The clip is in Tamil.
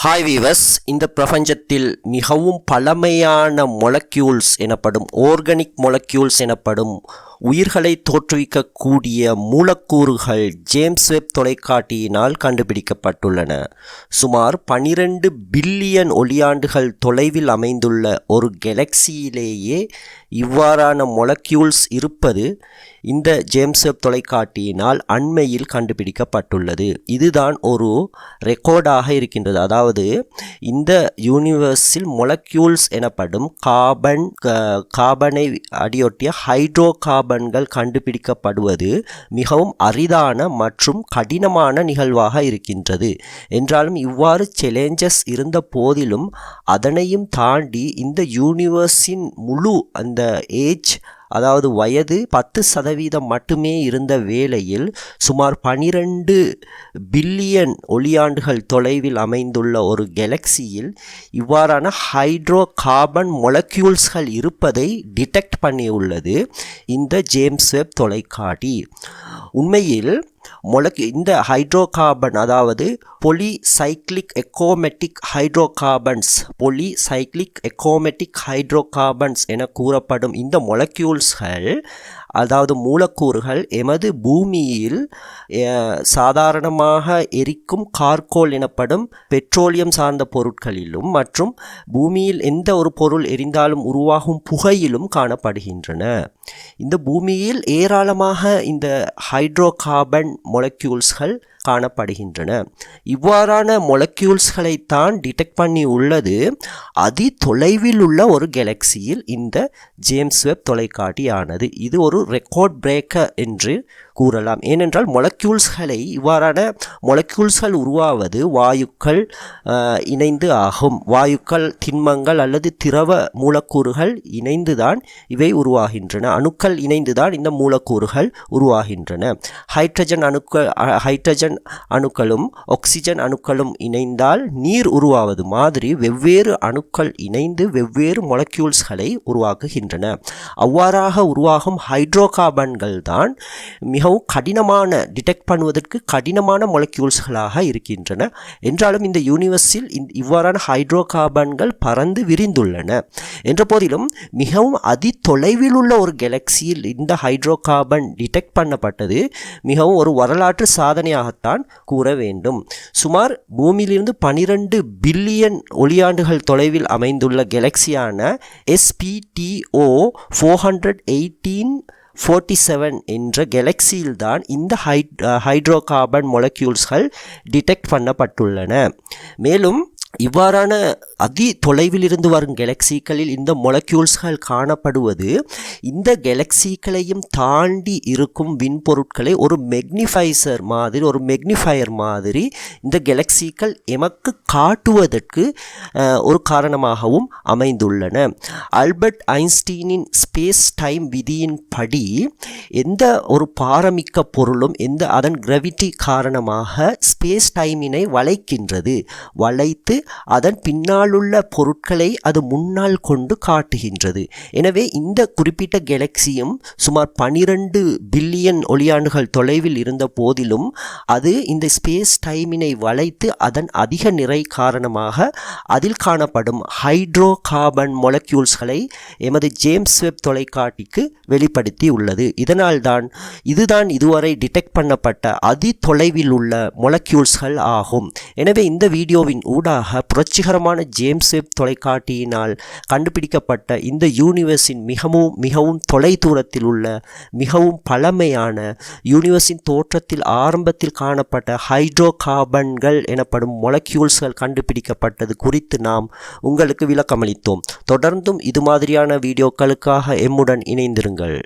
ஹாய் வீவர்ஸ், இந்த பிரபஞ்சத்தில் மிகவும் பழமையான மொலக்யூல்ஸ் எனப்படும் ஆர்கானிக் மொலக்யூல்ஸ் எனப்படும் உயிர்களை தோற்றுவிக்கக்கூடிய மூலக்கூறுகள் ஜேம்ஸ் வெப் தொலைக்காட்டியினால் கண்டுபிடிக்கப்பட்டுள்ளன. சுமார் 12 பில்லியன் ஒளியாண்டுகள் தொலைவில் அமைந்துள்ள ஒரு கெலக்சியிலேயே இவ்வாறான மொலக்யூல்ஸ் இருப்பது இந்த ஜேம்ஸ் வெப் தொலைக்காட்டியினால் அண்மையில் கண்டுபிடிக்கப்பட்டுள்ளது. இதுதான் ஒரு ரெக்கார்டாக இருக்கின்றது. அதாவது இந்த யூனிவர்ஸில் மொலக்யூல்ஸ் எனப்படும் கார்பனை அடியொட்டிய ஹைட்ரோ கார்பன்கள் கண்டுபிடிக்கப்படுவது மிகவும் அரிதான மற்றும் கடினமான நிகழ்வாக இருக்கின்றது. என்றாலும் இவ்வாறு சேலஞ்சஸ் இருந்த போதிலும் அதனையும் தாண்டி இந்த யூனிவர்ஸின் முழு அந்த ஏஜ், அதாவது வயது 10% மட்டுமே இருந்த வேளையில் சுமார் 12 பில்லியன் ஒளியாண்டுகள் தொலைவில் அமைந்துள்ள ஒரு கெலக்சியில் இவ்வாறான ஹைட்ரோ கார்பன் மொலக்யூல்ஸ்கள் இருப்பதை டிடெக்ட் பண்ணியுள்ளது இந்த ஜேம்ஸ் வெப் தொலைக்காட்டி. உண்மையில் இந்த ஹைட்ரோ கார்பன், அதாவது பொலிசைக்ளிக் எக்கோமெட்டிக் ஹைட்ரோ கார்பன்ஸ் என கூறப்படும் இந்த மொலக்யூல்ஸ்கள், அதாவது மூலக்கூறுகள், எமது பூமியில் சாதாரணமாக எரிக்கும் கார்கோல் எனப்படும் பெட்ரோலியம் சார்ந்த பொருட்களிலும் மற்றும் பூமியில் எந்த ஒரு பொருள் எரிந்தாலும் உருவாகும் புகையிலும் காணப்படுகின்றன. இந்த பூமியில் ஏராளமாக இந்த ஹைட்ரோ கார்பன் மொலக்யூல்ஸ்கள் காணப்படுகின்றன. இவ்வாறான மொலக்யூல்ஸ்களை தான் டிடெக்ட் பண்ணி உள்ளது அதி தொலைவில் உள்ள ஒரு கெலக்சியில் இந்த ஜேம்ஸ் வெப் தொலைக்காட்டியானது. இது ஒரு ரெக்கார்ட் பிரேக்கர் என்று கூறலாம். ஏனென்றால் இவ்வாறான மொலக்யூல்ஸ்கள் உருவாவது வாயுக்கள் இணைந்து ஆகும். வாயுக்கள், திண்மங்கள் அல்லது திரவ மூலக்கூறுகள் இணைந்துதான் இவை உருவாகின்றன. அணுக்கள் இணைந்துதான் இந்த மூலக்கூறுகள் உருவாகின்றன. ஹைட்ரஜன் அணுக்களும் ஆக்சிஜன் அணுக்களும் இணைந்தால் நீர் உருவாவது மாதிரி வெவ்வேறு அணுக்கள் இணைந்து வெவ்வேறு மொலக்யூல்ஸ்களை உருவாக்குகின்றன. அவ்வாறாக உருவாகும் ஹைட்ரோ கார்பன்கள் தான் மிகவும் கடினமான, டிடெக்ட் பண்ணுவதற்கு கடினமான மொலக்யூல்ஸ்களாக இருக்கின்றன. என்றாலும் இந்த யூனிவர்ஸில் இவ்வாறான ஹைட்ரோ கார்பன்கள் பறந்து விரிந்துள்ளன. என்ற போதிலும் மிகவும் அதி தொலைவில் உள்ள ஒரு கெலக்சியில் இந்த ஹைட்ரோ கார்பன் டிடெக்ட் பண்ணப்பட்டது மிகவும் ஒரு வரலாற்று சாதனையாகத்தான் கூற வேண்டும். சுமார் பூமியிலிருந்து 12 பில்லியன் ஒளியாண்டுகள் தொலைவில் அமைந்துள்ள கெலக்சியான SPTO 41847 என்ற கெலக்சியில்தான் இந்த ஹைட்ரோ கார்பன் மொலக்யூல்ஸ்கள் டிடெக்ட் பண்ணப்பட்டுள்ளன. மேலும் இவ்வாறான அதி தொலைவில் இருந்து வரும் கெலக்சிகளில் இந்த மொலக்யூல்ஸ்கள் காணப்படுவது இந்த கெலக்சிகளையும் தாண்டி இருக்கும் விண்பொருட்களை ஒரு மெக்னிஃபயர் மாதிரி இந்த கெலக்சிகள் எமக்கு காட்டுவதற்கு ஒரு காரணமாகவும் அமைந்துள்ளன. ஆல்பர்ட் ஐன்ஸ்டீனின் ஸ்பேஸ் டைம் விதியின் படி எந்த ஒரு பாரமிக்க பொருளும் அதன் கிராவிட்டி காரணமாக ஸ்பேஸ் டைமினை வளைத்து அதன் பின்னாலுள்ள பொருட்களை அது முன்னால் கொண்டு காட்டுகின்றது. எனவே இந்த குறிப்பிட்ட கெலக்சியும் சுமார் 12 பில்லியன் ஒளியாண்டுகள் தொலைவில் இருந்த போதிலும் அது இந்த ஸ்பேஸ் டைமினை வளைத்து அதன் அதிக நிறை காரணமாக அதில் காணப்படும் ஹைட்ரோ கார்பன் மொலக்யூல்ஸ்களை எமது ஜேம்ஸ் வெப் தொலைக்காட்டிக்கு வெளிப்படுத்தி உள்ளது. இதுதான் இதுவரை டிடெக்ட் பண்ணப்பட்ட அதி தொலைவில் உள்ள மொலக்யூல்ஸ்கள் ஆகும். எனவே இந்த வீடியோவின் ஊடாக புரட்சிகரமான ஜேம்ஸ் வெப் தொலைக்காட்டியினால் கண்டுபிடிக்கப்பட்ட இந்த யூனிவர்ஸின் மிகவும் தொலை தூரத்தில் உள்ள மிகவும் பழமையான யூனிவர்ஸின் தோற்றத்தில் ஆரம்பத்தில் காணப்பட்ட ஹைட்ரோ கார்பன்கள் எனப்படும் மொலக்யூல்ஸ்கள் கண்டுபிடிக்கப்பட்டது குறித்து நாம் உங்களுக்கு விளக்கமளித்தோம். தொடர்ந்தும் இது மாதிரியான வீடியோக்களுக்காக எம்முடன் இணைந்திருங்கள்.